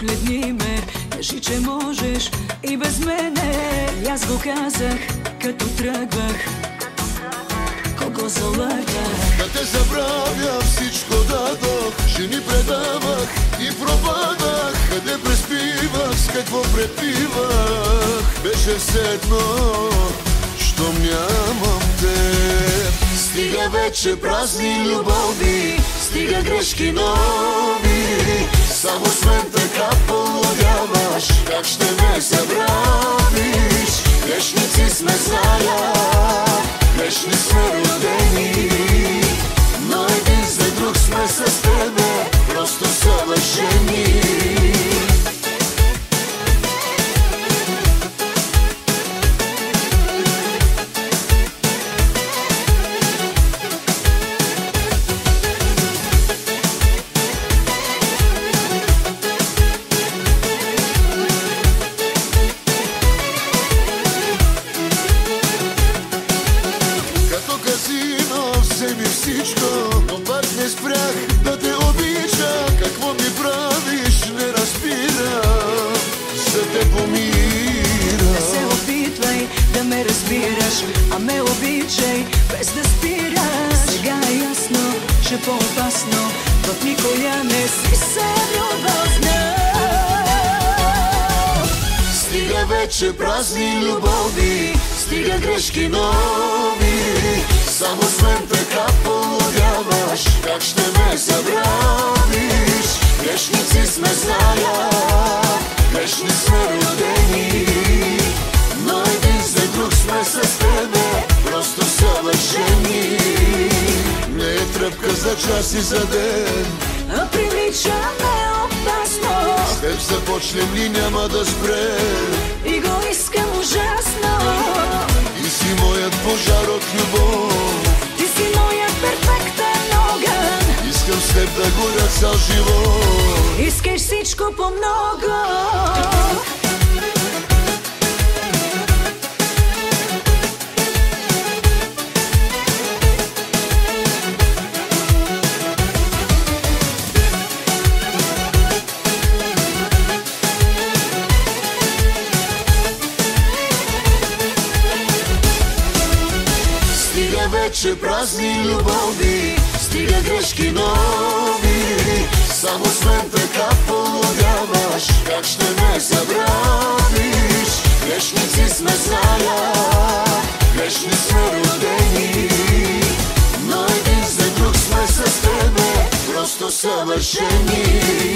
Погледни ме, кажи, че можеш и без мене. И аз го казах, като тръгвах. Кого залъгах? Да те забравя, всичко дадох. Жени предавах и пропадах. Къде преспивах, с какво препивах. Беше все едно, щом нямам теб. Стига вече празни любови, стига грешки нови. Само с мен така полудяваш, как ще ме забравиш? Грешници сме, зная, грешни сме родени, но един за друг сме с тебе, просто съвършени. Вземи всичко, но пак не спрях да те обича. Какво ми правиш, не разбирам, за те помира. Не се опитвай да ме разбираш, а ме обичай без да спираш. Сега е ясно, че по-опасно в никоя не си се любовна. Стига вече празни любови, стига грешки нови. Само с мен така полудяваш, как ще ме забравиш? Грешници сме, зная, грешни сме родени, но един за друг сме с тебе, просто съвършени. Не е тръпка за час и за ден, а приличаме опасно. с теб започнем и няма да спрем. И го искам ужасно. Ти си моят пожар от любов, Ти си моят перфектен огън. искам с теб да горя цял живот. Искаш всичко по-много. Стига вече празни любови, стига грешки нови. Само с мен така полудяваш, как ще ме забравиш? Грешници сме, зная, грешни сме родени, но един за друг сме с тебе, просто съвършени.